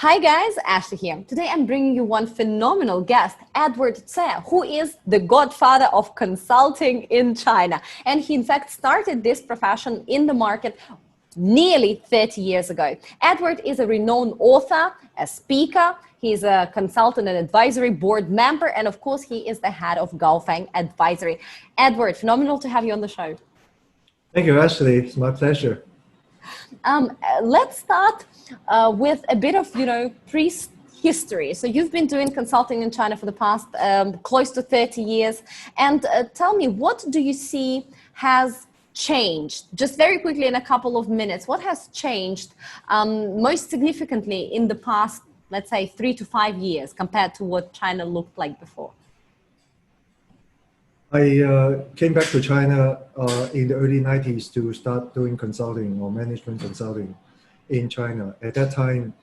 Hi guys, Ashley here. Today I'm bringing you one phenomenal guest, Edward Tse, who is the godfather of consulting in China. And he in fact started this profession in the market nearly 30 years ago. Edward is a renowned author, a speaker, he's a consultant and advisory board member, and of course he is the head of Gaofeng Advisory. Edward, phenomenal to have you on the show. Thank you, Ashley. It's my pleasure. Let's start with a bit of, pre-history. So you've been doing consulting in China for the past close to 30 years. And tell me, what do you see has changed? Just very quickly in a couple of minutes, what has changed most significantly in the past, let's say, 3 to 5 years compared to what China looked like before? I came back to China in the early 90s to start doing consulting or management consulting in China. At that time,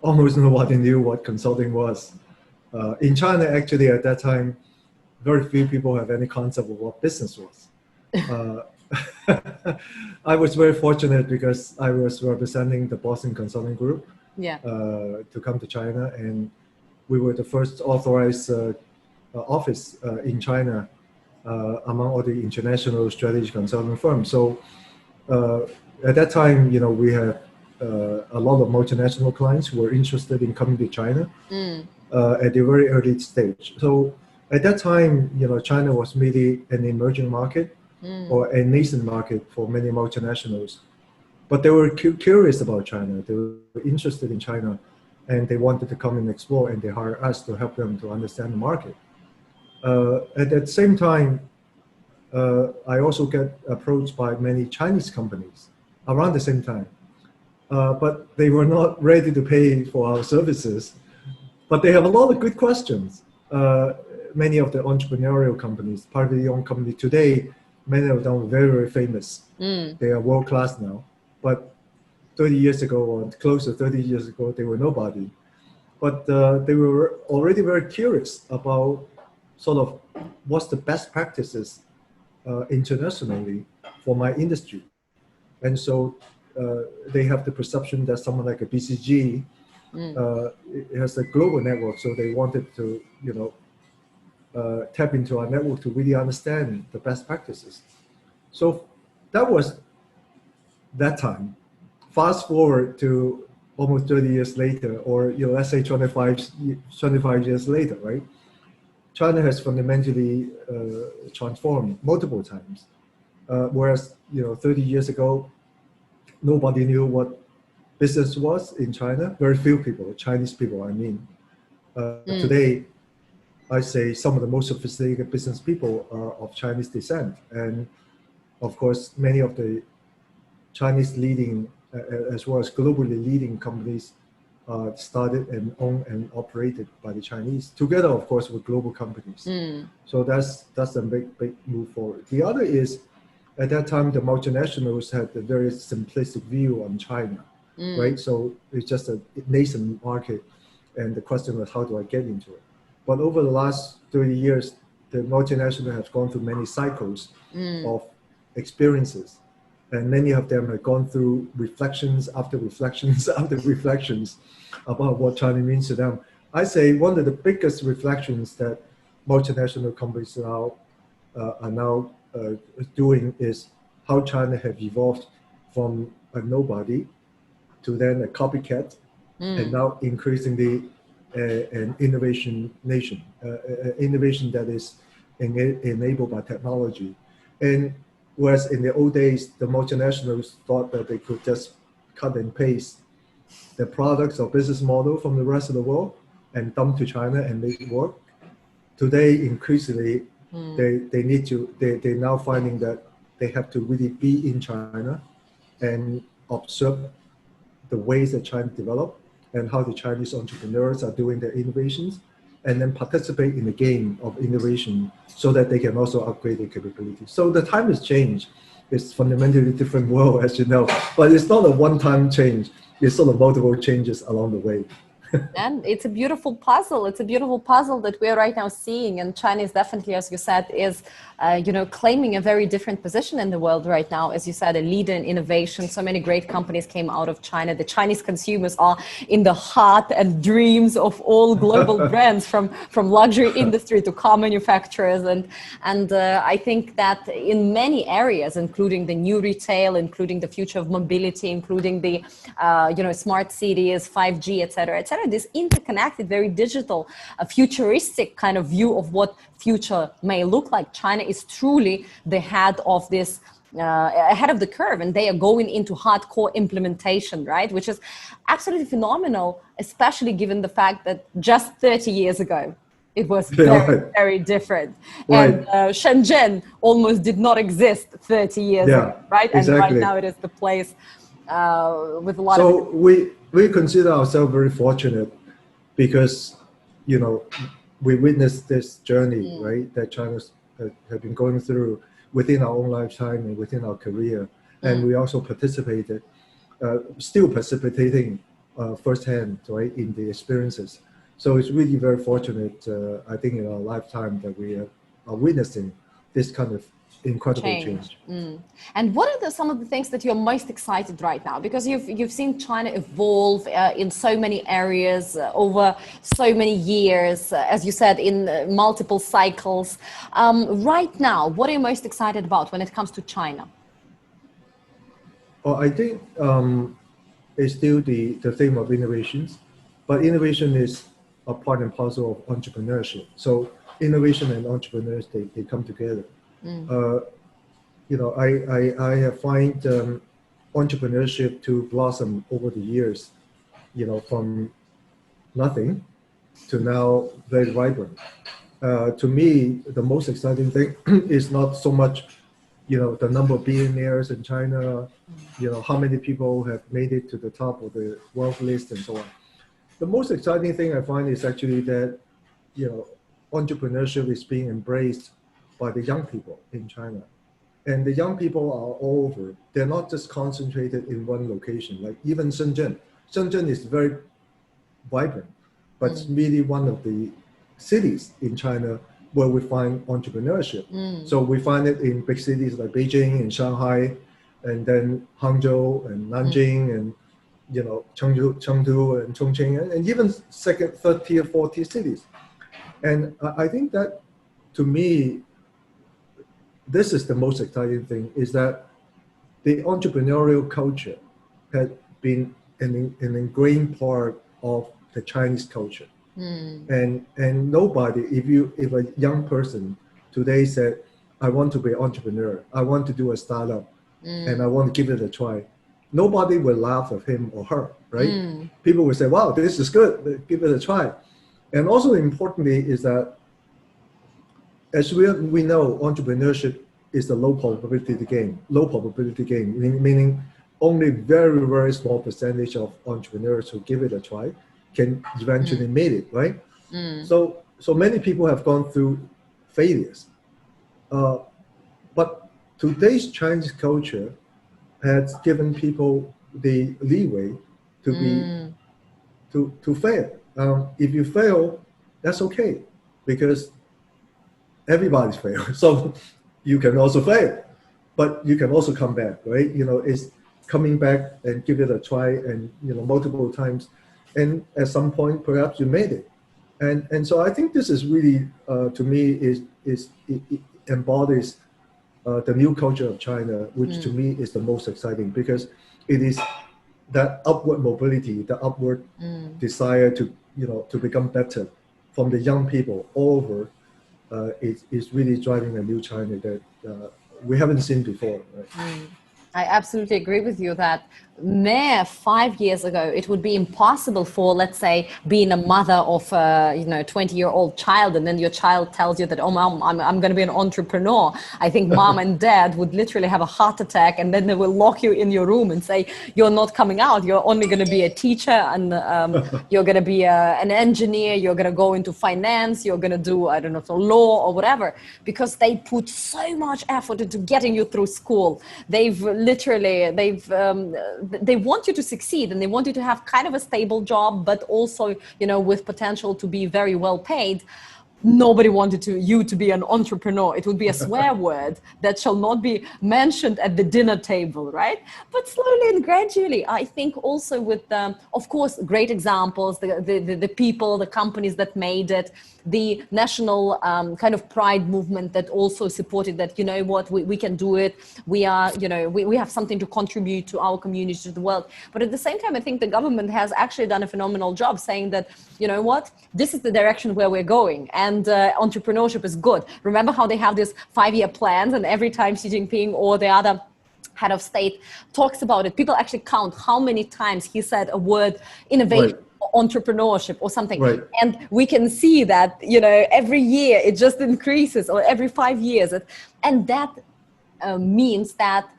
almost nobody knew what consulting was. In China, actually, at that time, very few people have any concept of what business was. I was very fortunate because I was representing the Boston Consulting Group to come to China, and we were the first authorized office in China among all the international strategy consulting firms. So at that time, we had a lot of multinational clients who were interested in coming to China at the very early stage. So at that time, China was really an emerging market or a nascent market for many multinationals. But they were curious about China. They were interested in China, and they wanted to come and explore, and they hired us to help them to understand the market. At the same time, I also get approached by many Chinese companies around the same time. But they were not ready to pay for our services. But they have a lot of good questions. Many of the entrepreneurial companies, privately owned companies today, many of them are very, very famous. They are world-class now. But 30 years ago, or close to 30 years ago, they were nobody. But they were already very curious about sort of what's the best practices internationally for my industry. And so they have the perception that someone like a BCG has a global network, so they wanted to, tap into our network to really understand the best practices. So that was that time. Fast forward to almost 30 years later, or let's say 25 years later, right? China has fundamentally transformed multiple times. Whereas 30 years ago, nobody knew what business was in China. Very few people, Chinese people, I mean. Today, I say some of the most sophisticated business people are of Chinese descent. And of course, many of the Chinese leading, as well as globally leading companies started and owned and operated by the Chinese, together, of course, with global companies. So that's a big move forward. The other is, at that time, the multinationals had a very simplistic view on China, right? So it's just a nascent market, and the question was, how do I get into it? But over the last 30 years, the multinationals have gone through many cycles of experiences. And many of them have gone through reflections after reflections after reflections about what China means to them. I say one of the biggest reflections that multinational companies now are now doing is how China have evolved from a nobody to then a copycat, and now increasingly an innovation nation, innovation that is enabled by technology. And whereas in the old days, the multinationals thought that they could just cut and paste the products or business model from the rest of the world and dump to China and make it work. Today, increasingly, they're now finding that they have to really be in China and observe the ways that China develop and how the Chinese entrepreneurs are doing their innovations, and then participate in the game of innovation so that they can also upgrade their capabilities. So the time has changed. It's fundamentally different world, as you know, but it's not a one-time change. It's sort of multiple changes along the way. And it's a beautiful puzzle. It's a beautiful puzzle that we're right now seeing. And China is definitely, as you said, is claiming a very different position in the world right now. As you said, a leader in innovation. So many great companies came out of China. The Chinese consumers are in the heart and dreams of all global brands, from luxury industry to car manufacturers. And I think that in many areas, including the new retail, including the future of mobility, including the smart cities, 5G, et cetera, this interconnected, very digital, futuristic kind of view of what future may look like. China is truly the head of this, ahead of the curve, and they are going into hardcore implementation, right? Which is absolutely phenomenal, especially given the fact that just 30 years ago, it was very, very different. Right. And Shenzhen almost did not exist 30 years ago, right? Exactly. And right now it is the place with a lot of... So we consider ourselves very fortunate because, we witnessed this journey, right, that China have been going through within our own lifetime and within our career. And we also participated, still participating firsthand, right, in the experiences. So it's really very fortunate, I think, in our lifetime that we are witnessing this kind of incredible change. And what are some of the things that you're most excited right now? Because you've seen China evolve in so many areas over so many years, as you said, in multiple cycles. Right now, what are you most excited about when it comes to China? Well, I think it's still the theme of innovations, but innovation is a part and parcel of entrepreneurship. So innovation and entrepreneurs, they come together. I have find entrepreneurship to blossom over the years, from nothing to now very vibrant. To me, the most exciting thing is not so much, the number of billionaires in China, how many people have made it to the top of the wealth list and so on. The most exciting thing I find is actually that, entrepreneurship is being embraced by the young people in China. And the young people are all over. They're not just concentrated in one location, like even Shenzhen. Shenzhen is very vibrant, but it's really one of the cities in China where we find entrepreneurship. So we find it in big cities like Beijing and Shanghai, and then Hangzhou and Nanjing and Chengdu and Chongqing, and even second, third tier, fourth tier cities. And I think that, to me, this is the most exciting thing, is that the entrepreneurial culture had been an ingrained part of the Chinese culture. And nobody, if a young person today said, I want to be an entrepreneur, I want to do a startup, and I want to give it a try, nobody will laugh at him or her, right? People will say, wow, this is good, give it a try. And also importantly is that, as we know, entrepreneurship is a low probability game, meaning only very, very small percentage of entrepreneurs who give it a try can eventually make it, right? So many people have gone through failures. But today's Chinese culture has given people the leeway to fail. If you fail, that's okay, because everybody's failed. So you can also fail, but you can also come back, right? It's coming back and give it a try, and multiple times, and at some point perhaps you made it. And so I think this is really, to me, it embodies the new culture of China, which to me is the most exciting, because it is that upward mobility, the upward desire to become better from the young people all over, is really driving a new China that we haven't seen before. Right? I absolutely agree with you that 5 years ago, it would be impossible for, let's say, being a mother of a 20-year-old child, and then your child tells you that, oh, mom, I'm going to be an entrepreneur. I think mom and dad would literally have a heart attack, and then they will lock you in your room and say, you're not coming out. You're only going to be a teacher, and you're going to be an engineer. You're going to go into finance. You're going to do, I don't know, law or whatever, because they put so much effort into getting you through school. They've literally, they want you to succeed, and they want you to have kind of a stable job, but also, you know, with potential to be very well paid. Nobody wanted you to be an entrepreneur. It would be a swear word that shall not be mentioned at the dinner table, right? But slowly and gradually, I think also with, of course, great examples, the people, the companies that made it, the national kind of pride movement that also supported that, you know what, we can do it. We are, you know, we have something to contribute to our community, to the world. But at the same time, I think the government has actually done a phenomenal job saying that, you know what, this is the direction where we're going. And entrepreneurship is good. Remember how they have these 5-year plans, and every time Xi Jinping or the other head of state talks about it, people actually count how many times he said a word innovation. Right. Entrepreneurship or something. Right. And we can see that, you know, every year it just increases, or every 5 years. And that means that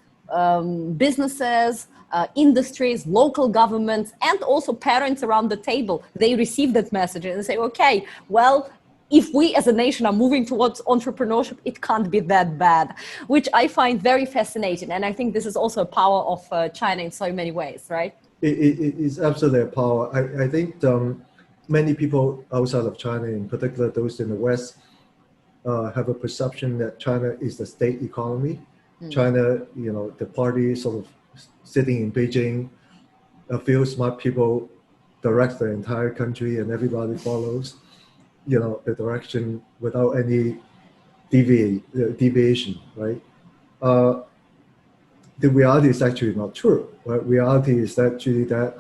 businesses, industries, local governments, and also parents around the table, they receive that message and say, okay, well, if we as a nation are moving towards entrepreneurship, it can't be that bad, which I find very fascinating. And I think this is also a power of China in so many ways, right? It is absolutely a power. I think many people outside of China, in particular those in the West, have a perception that China is the state economy. China, you know, the party sort of sitting in Beijing, a few smart people direct the entire country, and everybody follows, you know, the direction without any deviation, right? The reality is actually not true. Right? Reality is actually that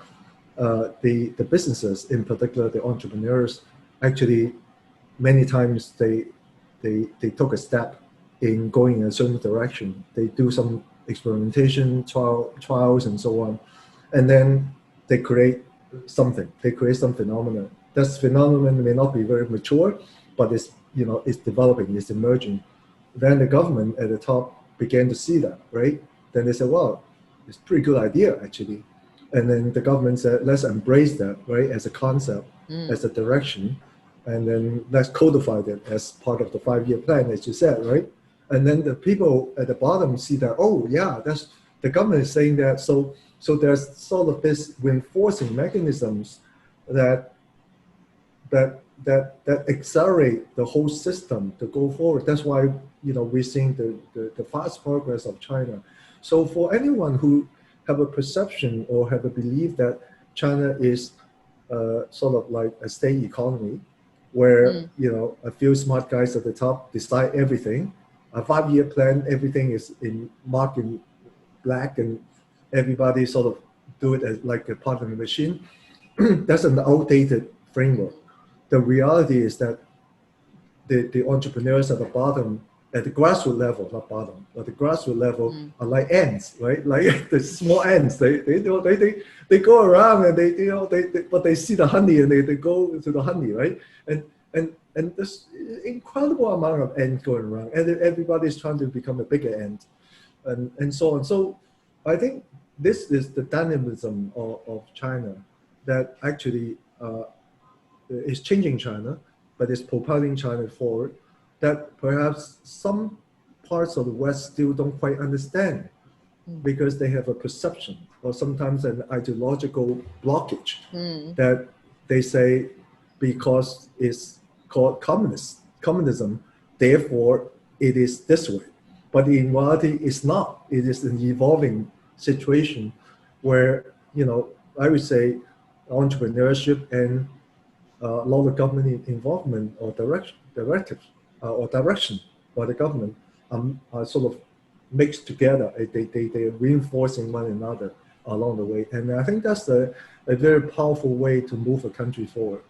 the businesses, in particular the entrepreneurs, actually many times they took a step in going in a certain direction. They do some experimentation, trials, and so on, and then they create something. They create some phenomenon. That phenomenon may not be very mature, but it's, you know, it's developing, it's emerging. Then the government at the top began to see that, right? Then they said, well, it's a pretty good idea, actually. And then the government said, let's embrace that, right, as a concept, as a direction, and then let's codify that as part of the 5-year plan, as you said, right? And then the people at the bottom see that, oh, yeah, that's the government is saying that. So there's sort of this reinforcing mechanisms that accelerate the whole system to go forward. That's why, you know, we're seeing the fast progress of China. So for anyone who have a perception or have a belief that China is sort of like a state economy, where you know, a few smart guys at the top decide everything, a 5-year plan, everything is marked in black, and everybody sort of do it as like a part of the machine. That's an outdated framework. The reality is that the entrepreneurs at the bottom, at the grassroots level, not bottom, but the grassroots level are like ants, right? Like the small ants. They go around and but they see the honey and they go to the honey, right? And this incredible amount of ants going around, and everybody's trying to become a bigger ant, and so on. So I think this is the dynamism of China that actually is changing China, but is propelling China forward, that perhaps some parts of the West still don't quite understand, because they have a perception or sometimes an ideological blockage that they say, because it's called communism, therefore it is this way. But in reality, it's not. It is an evolving situation where, you know, I would say entrepreneurship and a lot of government involvement or direction by the government are sort of mixed together. They are reinforcing one another along the way. And I think that's a very powerful way to move a country forward.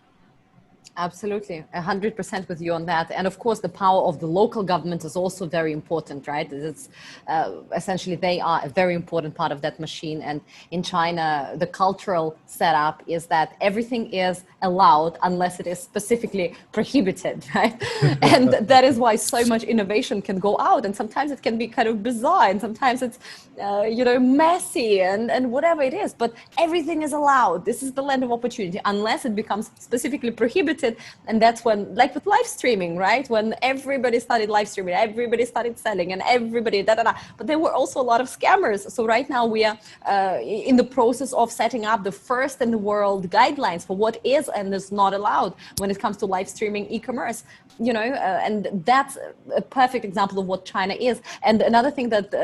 Absolutely, 100% with you on that. And of course, the power of the local government is also very important, right? It's essentially, they are a very important part of that machine. And in China, the cultural setup is that everything is allowed unless it is specifically prohibited, right? And that is why so much innovation can go out. And sometimes it can be kind of bizarre, and sometimes it's, you know, messy and whatever it is. But everything is allowed. This is the land of opportunity, unless it becomes specifically prohibited. pivoted. And that's when, like with live streaming, right? When everybody started live streaming, everybody started selling, and everybody but there were also a lot of scammers. So right now we are in the process of setting up the first in the world guidelines for what is and is not allowed when it comes to live streaming e-commerce, and that's a perfect example of what China is. And another thing that,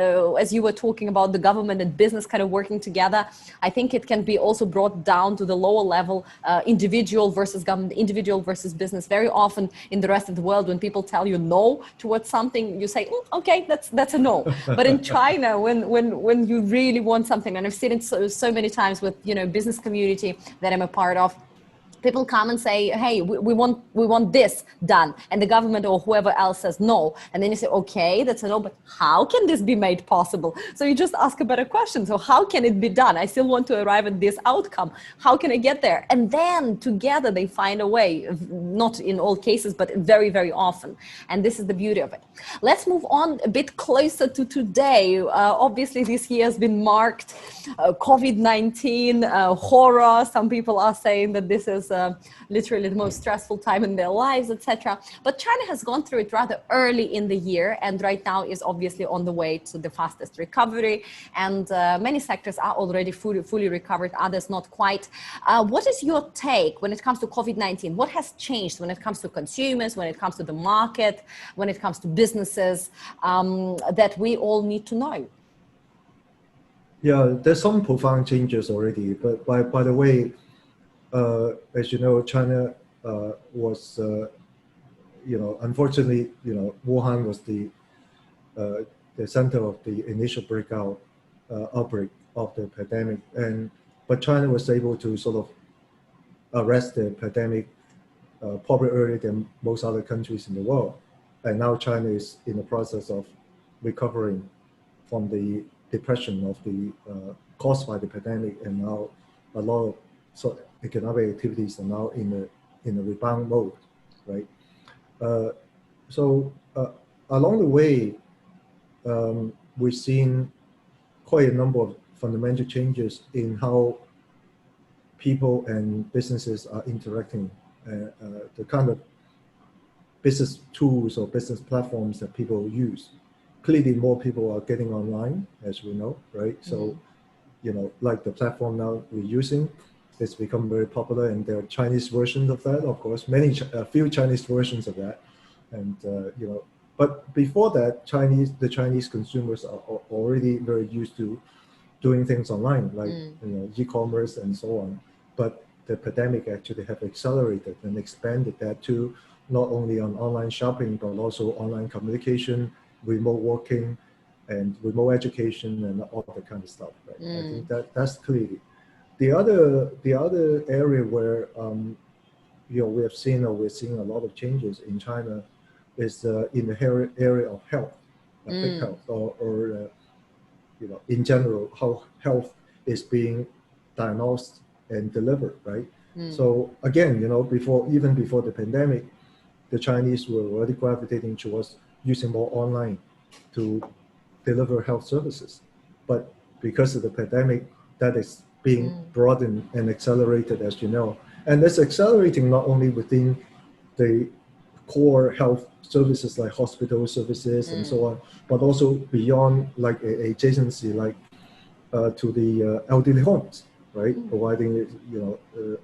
as you were talking about the government and business kind of working together, I think it can be also brought down to the lower level, individual versus government, individual versus business. Very often in the rest of the world, when people tell you no towards something, you say, okay, that's a no. But in China, when you really want something, and I've seen it so many times with, business community that I'm a part of, people come and say, hey, we want this done. And the government or whoever else says no. And then you say, okay, that's a no, but how can this be made possible? So you just ask a better question. So how can it be done? I still want to arrive at this outcome. How can I get there? And then together they find a way, not in all cases, but very, very often. And this is the beauty of it. Let's move on a bit closer to today. Obviously, this year has been marked COVID-19, horror. Some people are saying that this is literally the most stressful time in their lives, etc. But China has gone through it rather early in the year, and right now is obviously on the way to the fastest recovery. And many sectors are already fully recovered, others not quite. What is your take when it comes to COVID-19? What has changed when it comes to consumers, when it comes to the market, when it comes to businesses, that we all need to know? Yeah, there's some profound changes already. But by the way, as you know, China was, unfortunately, Wuhan was the center of the initial breakout outbreak of the pandemic, but China was able to sort of arrest the pandemic probably earlier than most other countries in the world, and now China is in the process of recovering from the depression of the caused by the pandemic, and now a lot of economic activities are now in a rebound mode, right? Along the way, we've seen quite a number of fundamental changes in how people and businesses are interacting. The kind of business tools or business platforms that people use. Clearly, more people are getting online, as we know, right? So, like the platform now we're using, it's become very popular, and there are Chinese versions of that, of course, a few Chinese versions of that, and but before that, the Chinese consumers are already very used to doing things online, like e-commerce and so on. But the pandemic actually have accelerated and expanded that to not only on online shopping, but also online communication, remote working, and remote education, and all that kind of stuff. Right? I think that's clearly. The other area where we're seeing a lot of changes in China is in the area of health, big health, or in general, how health is being diagnosed and delivered, right? So again, even before the pandemic, the Chinese were already gravitating towards using more online to deliver health services. But because of the pandemic, that is being broadened and accelerated, as you know. And it's accelerating not only within the core health services like hospital services and so on, but also beyond, like adjacency, like to the elderly homes, right? Providing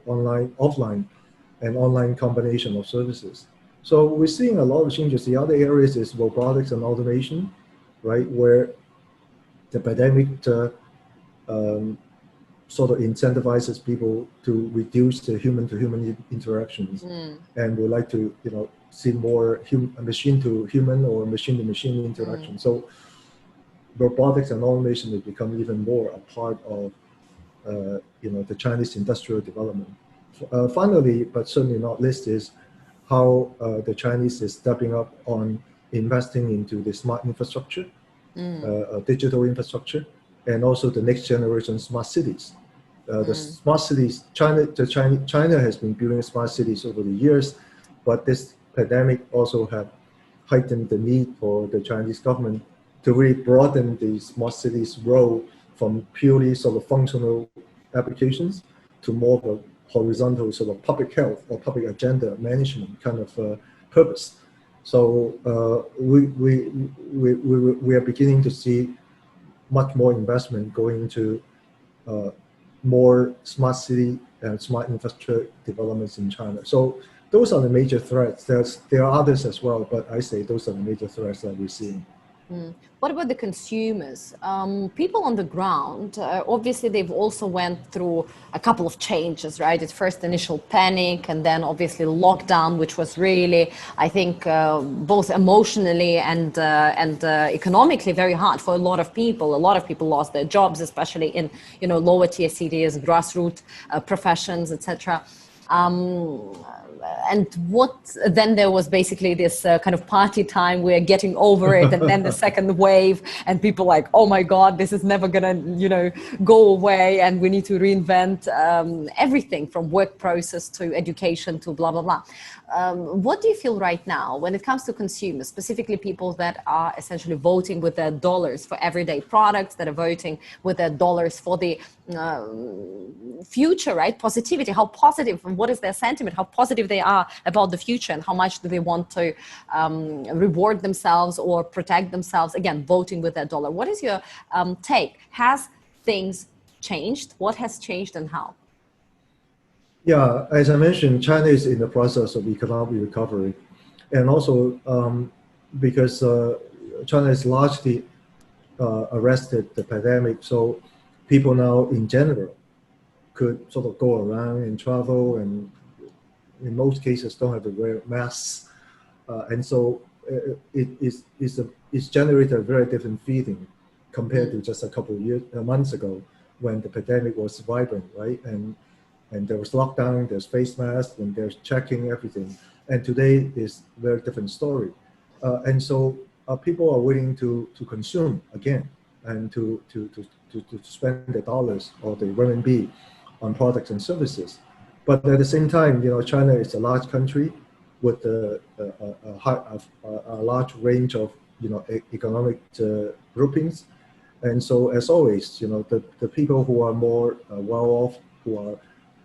online, offline, and online combination of services. So we're seeing a lot of changes. The other areas is robotics and automation, right? Where the pandemic sort of incentivizes people to reduce the human-to-human interactions, and we like to see more machine-to-human or machine-to-machine interaction. So robotics and automation will become even more a part of the Chinese industrial development. Finally, but certainly not least, is how the Chinese is stepping up on investing into the smart infrastructure, digital infrastructure, and also the next generation smart cities. The smart cities, China has been building smart cities over the years, but this pandemic also have heightened the need for the Chinese government to really broaden the smart cities role from purely sort of functional applications to more of horizontal sort of public health or public agenda management kind of purpose. So we are beginning to see much more investment going into more smart city and smart infrastructure developments in China. So those are the major threats. There are others as well, but I say those are the major threats that we're seeing. What about the consumers? People on the ground, obviously they've also went through a couple of changes, right? At first initial panic and then obviously lockdown, which was really, I think, both emotionally and economically very hard for a lot of people. A lot of people lost their jobs, especially in, lower tier cities, grassroots professions, etc. And then there was basically this kind of party time, we're getting over it, and then the second wave, and people like, oh my God, this is never gonna, go away, and we need to reinvent everything from work process to education to blah, blah, blah. What do you feel right now when it comes to consumers, specifically people that are essentially voting with their dollars for everyday products, that are voting with their dollars for the future, right? Positivity, how positive, and what is their sentiment, how positive they are about the future, and how much do they want to reward themselves or protect themselves, again, voting with their dollar. What is your take? Has things changed? What has changed and how? Yeah, as I mentioned, China is in the process of economic recovery. And also because China has largely arrested the pandemic, so people now in general could sort of go around and travel, and in most cases don't have to wear masks. And so it's generated a very different feeling compared to just a couple of months ago when the pandemic was vibrant, right? And there was lockdown, there's face masks, and there's checking everything. And today is a very different story. And so people are willing to consume again and to spend the dollars or the renminbi on products and services. But at the same time, China is a large country with a large range of economic groupings. And so, as always, the people who are more well-off, who are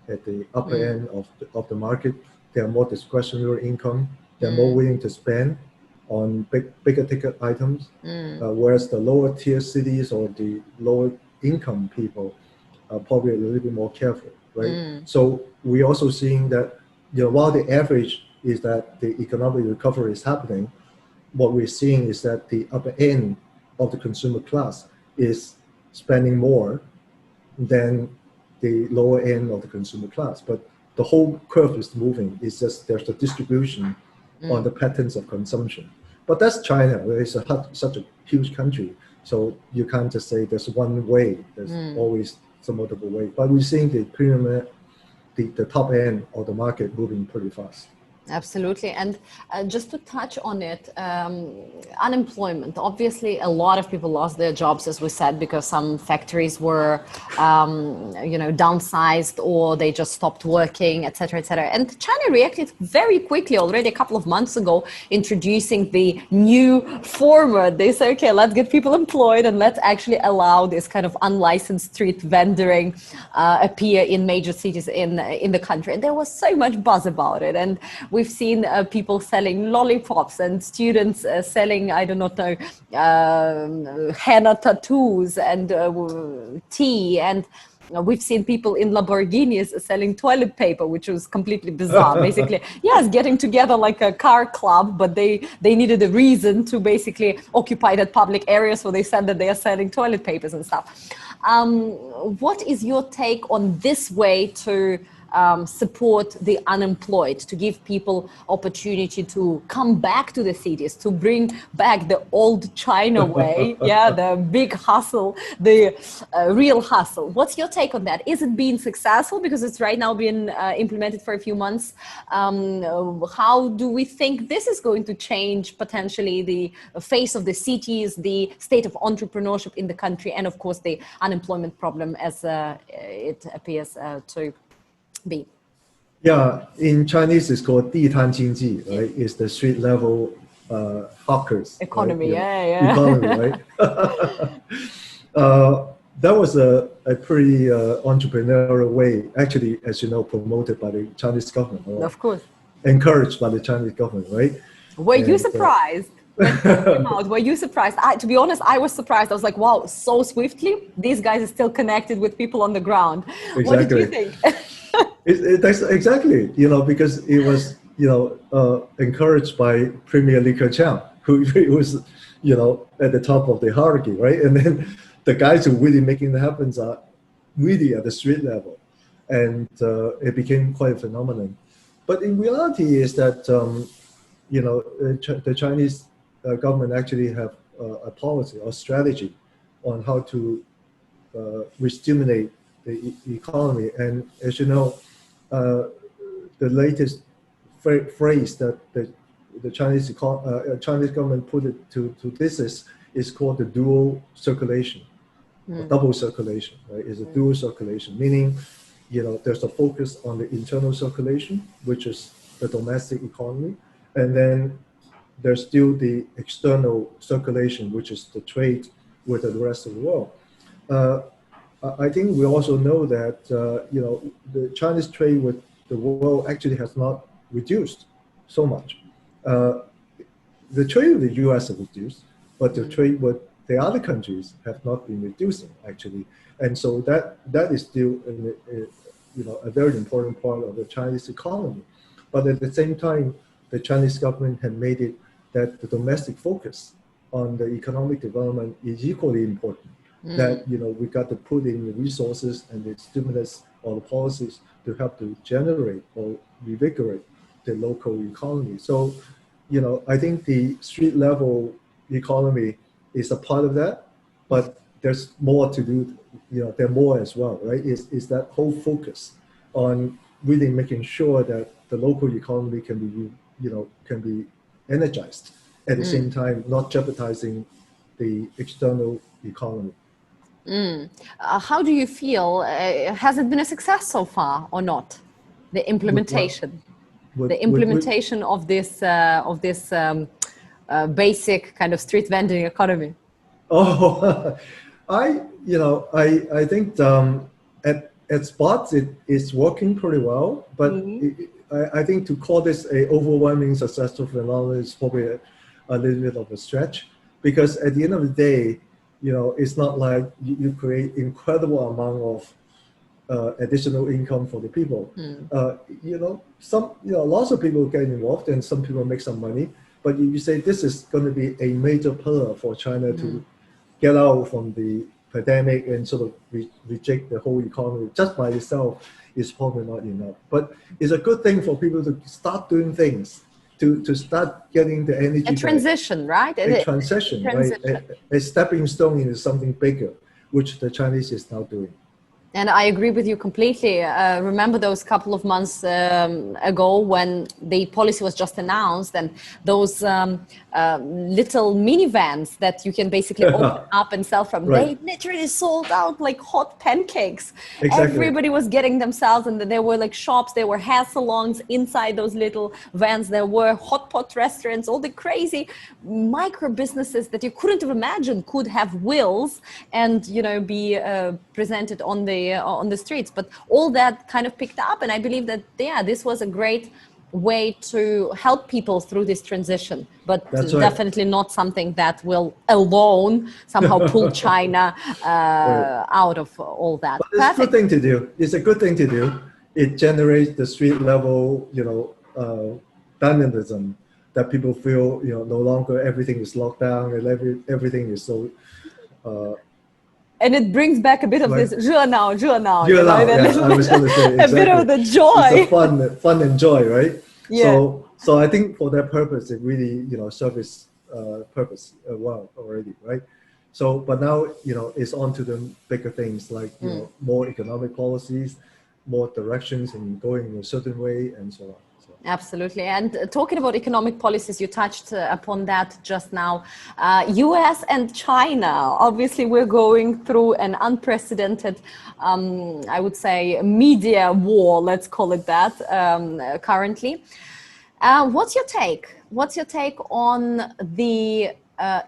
at the upper end of the market, they are more discretionary income. They're more willing to spend on bigger ticket items, whereas the lower tier cities or the lower income people are probably a little bit more careful, right? So we're also seeing that, while the average is that the economic recovery is happening, what we're seeing is that the upper end of the consumer class is spending more than the lower end of the consumer class. But the whole curve is moving. It's just there's a distribution on the patterns of consumption. But that's China. It's such a huge country. So you can't just say there's one way. There's always some multiple ways. But we're seeing the premium, the top end of the market moving pretty fast. Absolutely. And just to touch on it, unemployment. Obviously, a lot of people lost their jobs, as we said, because some factories were, downsized, or they just stopped working, et cetera, et cetera. And China reacted very quickly already a couple of months ago, introducing the new format. They say, okay, let's get people employed and let's actually allow this kind of unlicensed street vending appear in major cities in the country. And there was so much buzz about it. And we've seen people selling lollipops and students selling, I do not know, henna tattoos and tea. And we've seen people in Lamborghinis selling toilet paper, which was completely bizarre. Basically, yes, getting together like a car club, but they needed a reason to basically occupy that public area. So they said that they are selling toilet papers and stuff. What is your take on this way to support the unemployed, to give people opportunity to come back to the cities, to bring back the old China way, the big hustle, the real hustle? What's your take on that? Is it being successful because it's right now been implemented for a few months? How do we think this is going to change potentially the face of the cities, the state of entrepreneurship in the country, and of course the unemployment problem as it appears to be? Yeah, in Chinese it's called 地摊经济, right? It's the street level hawkers economy, right? Economy, right? that was a pretty entrepreneurial way, actually, as you know, promoted by the Chinese government, or Of course. encouraged by the Chinese government, right? Were you And surprised when it came out? Were you surprised? To be honest, I was surprised. I was like, wow, so swiftly, these guys are still connected with people on the ground. What did you exactly. think? That's exactly, because it was, encouraged by Premier Li Keqiang, who was, at the top of the hierarchy, right? And then the guys who really making it happen are really at the street level. And it became quite a phenomenon. But in reality is that, the Chinese government actually have a policy or strategy on how to re-stimulate the economy. And as you know, the latest phrase that the Chinese government put it to this is called the dual circulation, or double circulation, right? It's a dual circulation, meaning, there's a focus on the internal circulation, which is the domestic economy, and then there's still the external circulation, which is the trade with the rest of the world. I think we also know that the Chinese trade with the world actually has not reduced so much. The trade with the U.S. has reduced, but the trade with the other countries have not been reducing actually, and so that is still a very important part of the Chinese economy. But at the same time, the Chinese government had made it that the domestic focus on the economic development is equally important. That we got to put in the resources and the stimulus or the policies to help to generate or revigorate the local economy. So, I think the street level economy is a part of that, but there's more to do. There are more as well, right? Is that whole focus on really making sure that the local economy can be energized at the same time, not jeopardizing the external economy. How do you feel? Has it been a success so far or not? The implementation, of this basic kind of street vending economy. Oh, I think at spots it is working pretty well, but I think to call this a overwhelming successful phenomenon is probably a little bit of a stretch, because at the end of the day, it's not like you create incredible amount of additional income for the people. Lots of people get involved and some people make some money, but you say this is going to be a major pillar for China to get out from the pandemic and sort of reject the whole economy just by itself is probably not enough. But it's a good thing for people to start doing things, to start getting the energy. A transition, right? A transition, right? A stepping stone into something bigger, which the Chinese is now doing. And I agree with you completely. Remember those couple of months ago when the policy was just announced, and those little minivans that you can basically open up and sell from, they literally sold out like hot pancakes. Exactly. Everybody was getting themselves, and there were like shops, there were hair salons inside those little vans, there were hot pot restaurants, all the crazy micro businesses that you couldn't have imagined could have wheels and be presented on the streets. But all that kind of picked up, and I believe that this was a great way to help people through this transition, but definitely not something that will alone somehow pull China out of all that. But it's a good thing to do. It's a good thing to do. It generates the street level, dynamism that people feel, no longer everything is locked down and everything is so. And it brings back a bit of this 热闹. Yes, I was going to say exactly. A bit of the joy. It's a fun and joy, right? Yeah. So I think for that purpose, it really serves purpose well already, right? So, but now it's on to the bigger things like more economic policies, more directions, and going in a certain way, and so on. Absolutely. And talking about economic policies, you touched upon that just now. US and China, obviously we're going through an unprecedented, I would say, media war, let's call it that, currently. What's your take? What's your take on the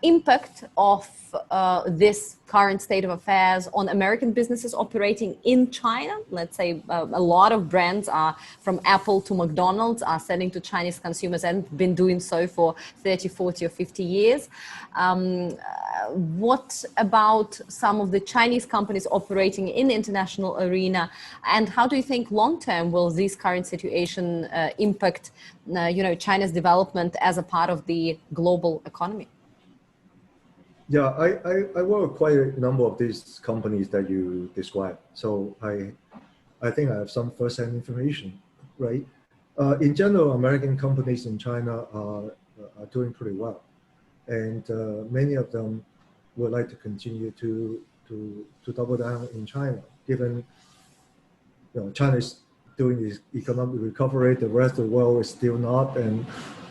impact of this current state of affairs on American businesses operating in China? Let's say a lot of brands are, from Apple to McDonald's, are selling to Chinese consumers and been doing so for 30, 40 or 50 years. What about some of the Chinese companies operating in the international arena? And how do you think long-term will this current situation impact China's development as a part of the global economy? Yeah, I work with quite a number of these companies that you described. So I think I have some first-hand information, right? In general, American companies in China are doing pretty well. And many of them would like to continue to double down in China, given China is doing this economic recovery, the rest of the world is still not. And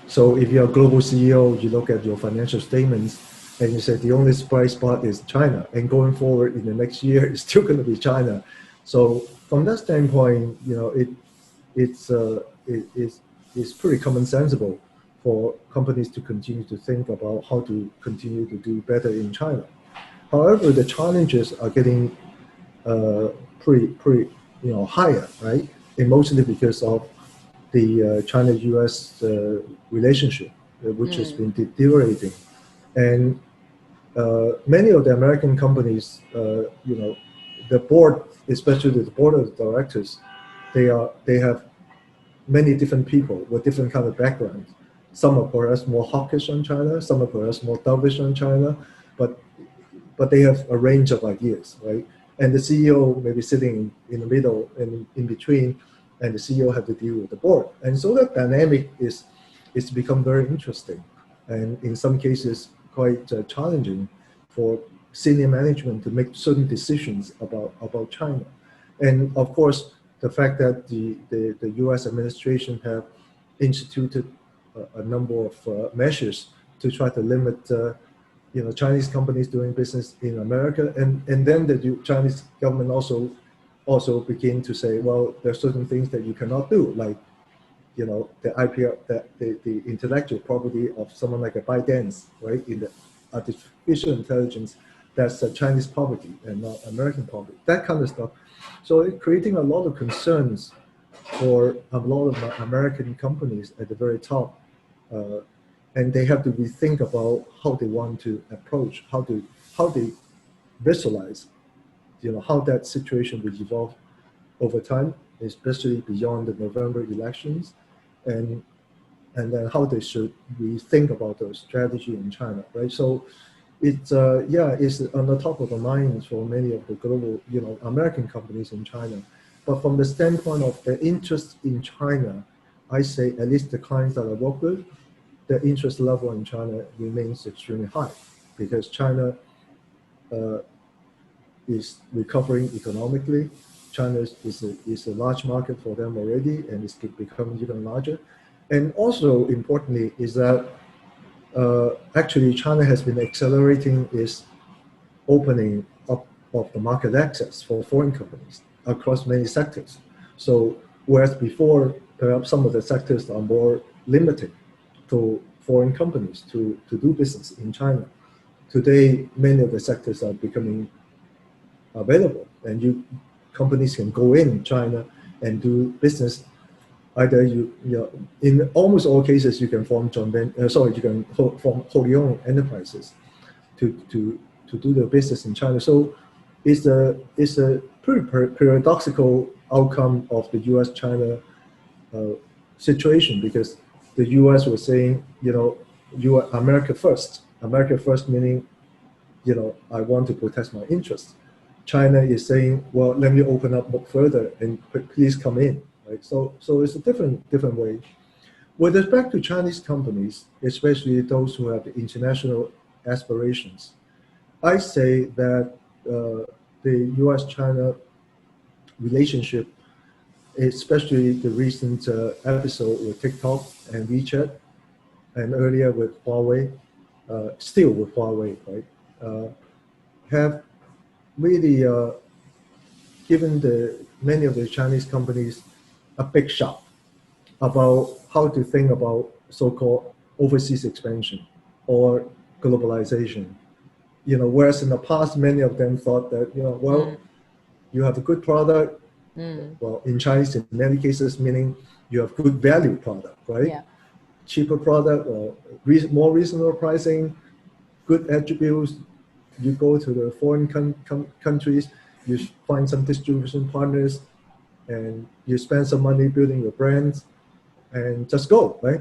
so if you're a global CEO, you look at your financial statements and you say the only bright spot is China, and going forward in the next year, it's still going to be China. So from that standpoint, it's pretty commonsensible for companies to continue to think about how to continue to do better in China. However, the challenges are getting pretty higher, right? And mostly because of the China-U.S. Relationship, which has been deteriorating. And many of the American companies, the board, especially the board of directors, they have many different people with different kind of backgrounds. Some are perhaps more hawkish on China, some are perhaps more dovish on China, but they have a range of ideas, right? And the CEO may be sitting in the middle and in between, and the CEO have to deal with the board. And so that dynamic is become very interesting, and in some cases quite challenging for senior management to make certain decisions about China. And of course, the fact that the U.S. administration have instituted a number of measures to try to limit Chinese companies doing business in America, and then the Chinese government also begin to say, well, there are certain things that you cannot do, like the IP, the intellectual property of someone like a ByteDance, right, in the artificial intelligence, that's a Chinese property and not American property, that kind of stuff. So it's creating a lot of concerns for a lot of American companies at the very top, and they have to rethink about how they want to approach, how they visualize, how that situation will evolve over time, especially beyond the November elections, and then how they should rethink about their strategy in China, right? So it's on the top of the minds for many of the global, American companies in China. But from the standpoint of the interest in China, I say at least the clients that I work with, the interest level in China remains extremely high, because China is recovering economically. China is a large market for them already, and it's becoming even larger. And also importantly is that actually China has been accelerating its opening up of the market access for foreign companies across many sectors. So whereas before, perhaps some of the sectors are more limited to foreign companies to do business in China, today many of the sectors are becoming available, and companies can go in China and do business. Either in almost all cases you can form you can form wholly owned enterprises to do their business in China. So it's a pretty paradoxical outcome of the U.S.-China situation, because the U.S. was saying, you are America first. America first meaning, I want to protect my interests. China is saying, well, let me open up further and please come in. Right? So it's a different way. With respect to Chinese companies, especially those who have international aspirations, I say that the U.S.-China relationship, especially the recent episode with TikTok and WeChat, and earlier with Huawei, still with Huawei, right, have really given many of the Chinese companies a big shock about how to think about so-called overseas expansion, or globalization. Whereas in the past, many of them thought that, well, you have a good product. Well, in Chinese, in many cases, meaning you have good value product, right? Yeah. Cheaper product or more reasonable pricing, good attributes. You go to the foreign countries, you find some distribution partners, and you spend some money building your brands, and just go, right?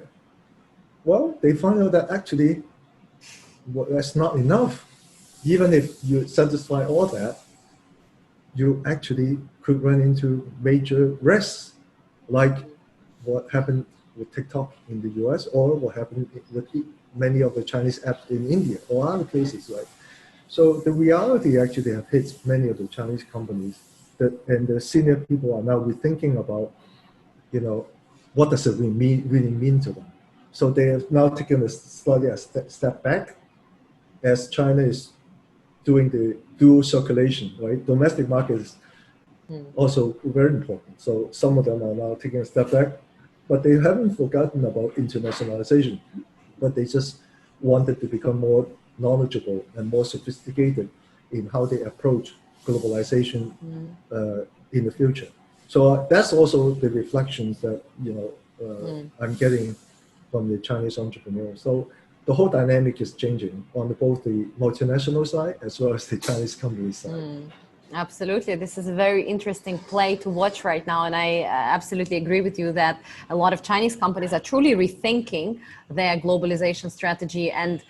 Well, they found out that actually, well, that's not enough. Even if you satisfy all that, you actually could run into major risks, like what happened with TikTok in the US, or what happened with many of the Chinese apps in India or other places, right? So the reality actually have hit many of the Chinese companies, and the senior people are now rethinking about, what does it really mean to them. So they have now taken a step back, as China is doing the dual circulation, right? Domestic market is also very important. So some of them are now taking a step back, but they haven't forgotten about internationalization, but they just wanted to become more knowledgeable and more sophisticated in how they approach globalization in the future. So that's also the reflections that I'm getting from the Chinese entrepreneurs. So the whole dynamic is changing on both the multinational side as well as the Chinese company side. Absolutely. This is a very interesting play to watch right now. And I absolutely agree with you that a lot of Chinese companies are truly rethinking their globalization strategy. And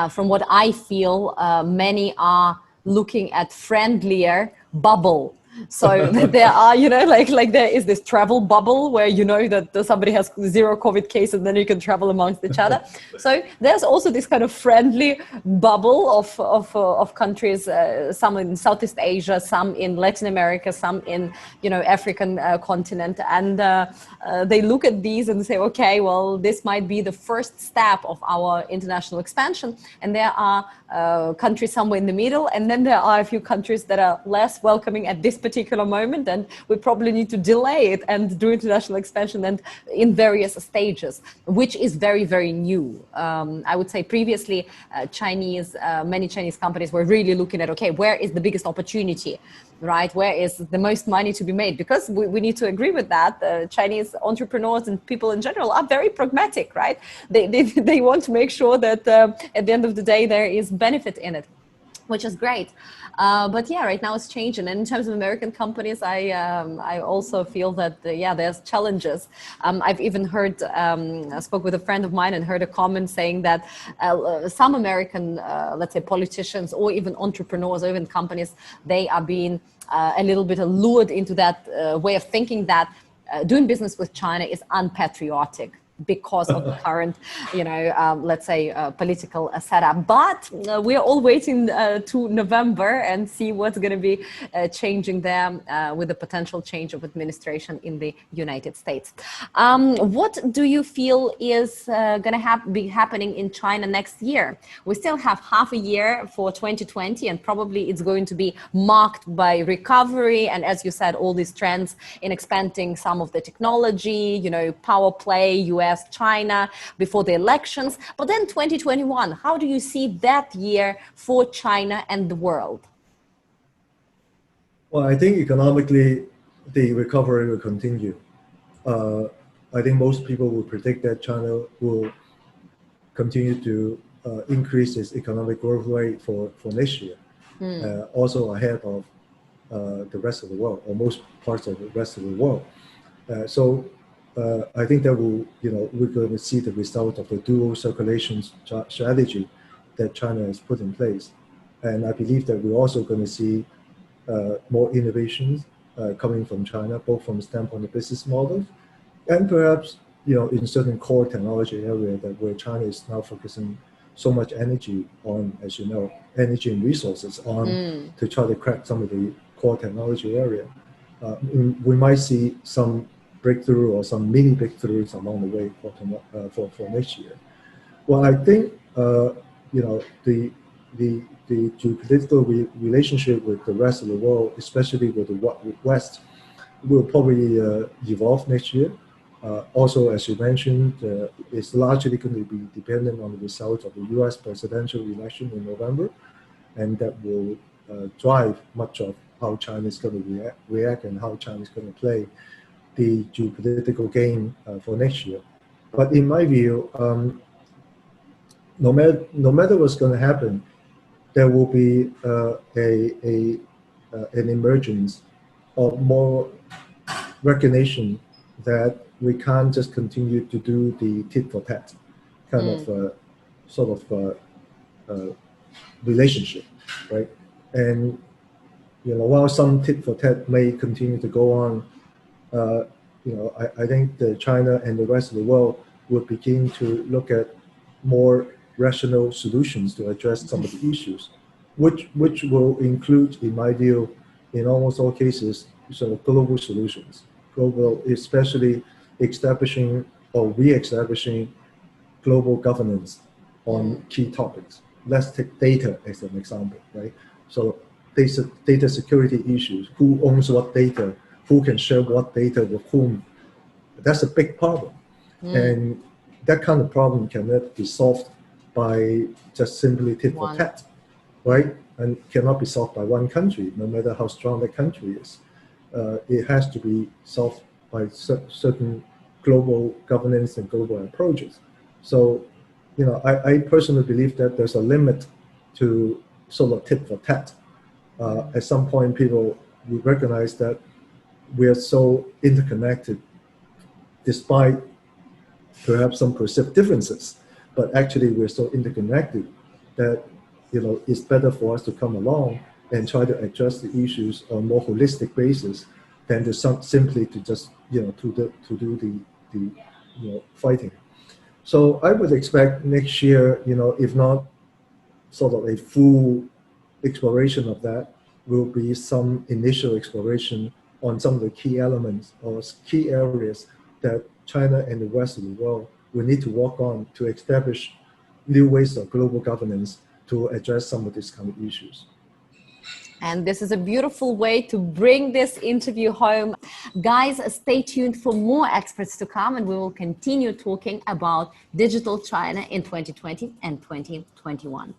from what I feel, many are looking at friendlier bubble. So there are, like there is this travel bubble where that somebody has 0 COVID cases and then you can travel amongst each other. So there's also this kind of friendly bubble of countries, some in Southeast Asia, some in Latin America, some in African continent, and they look at these and say, okay, well, this might be the first step of our international expansion. And there are countries somewhere in the middle, and then there are a few countries that are less welcoming at this particular moment, and we probably need to delay it and do international expansion and in various stages, which is very, very new. I would say previously many Chinese companies were really looking at, okay, where is the biggest opportunity, right? Where is the most money to be made? Because we need to agree with that. Chinese entrepreneurs and people in general are very pragmatic, right? They want to make sure that at the end of the day, there is benefit in it, which is great. But yeah, right now it's changing. And in terms of American companies, I also feel that, there's challenges. I've even heard, I spoke with a friend of mine and heard a comment saying that some American, let's say politicians or even entrepreneurs or even companies, they are being a little bit lured into that way of thinking that doing business with China is unpatriotic because of the current, let's say, political setup. But we are all waiting to November and see what's going to be changing there with the potential change of administration in the United States. What do you feel is going to be happening in China next year? We still have half a year for 2020, and probably it's going to be marked by recovery. And as you said, all these trends in expanding some of the technology, power play, US, China before the elections. But then 2021, how do you see that year for China and the world? Well, I think economically, the recovery will continue. I think most people will predict that China will continue to increase its economic growth rate for next year, also ahead of the rest of the world, or most parts of the rest of the world. So I think that we're going to see the result of the dual circulation strategy that China has put in place. And I believe that we're also going to see more innovations coming from China, both from the standpoint of business models and perhaps, in certain core technology area where China is now focusing so much energy on, as you know, energy and resources on to try to crack some of the core technology area. We might see some breakthrough or some mini breakthroughs along the way for next year. Well, I think the geopolitical relationship with the rest of the world, especially with the West, will probably evolve next year. Also, as you mentioned, it's largely going to be dependent on the result of the U.S. presidential election in November, and that will drive much of how China is going to react and how China is going to play the geopolitical game for next year. But in my view, no matter what's going to happen, there will be an emergence of more recognition that we can't just continue to do the tit for tat kind of sort of relationship, right? And while some tit for tat may continue to go on, I think that China and the rest of the world will begin to look at more rational solutions to address some of the issues, which will include, in my view, in almost all cases, sort of global solutions. Global, especially establishing or re-establishing global governance on key topics. Let's take data as an example, right? So data security issues, who owns what data, who can share what data with whom, that's a big problem. And that kind of problem cannot be solved by just simply tit for tat, right? And cannot be solved by one country, no matter how strong that country is. It has to be solved by certain global governance and global approaches. So, I personally believe that there's a limit to sort of tit for tat. At some point, people will recognize that we are so interconnected, despite perhaps some perceived differences, but actually we're so interconnected that it's better for us to come along and try to address the issues on a more holistic basis than to simply to just to do the fighting. So I would expect next year, if not sort of a full exploration of that, will be some initial exploration on some of the key elements or key areas that China and the rest of the world will need to work on to establish new ways of global governance to address some of these kind of issues. And this is a beautiful way to bring this interview home. Guys, stay tuned for more experts to come, and we will continue talking about digital China in 2020 and 2021.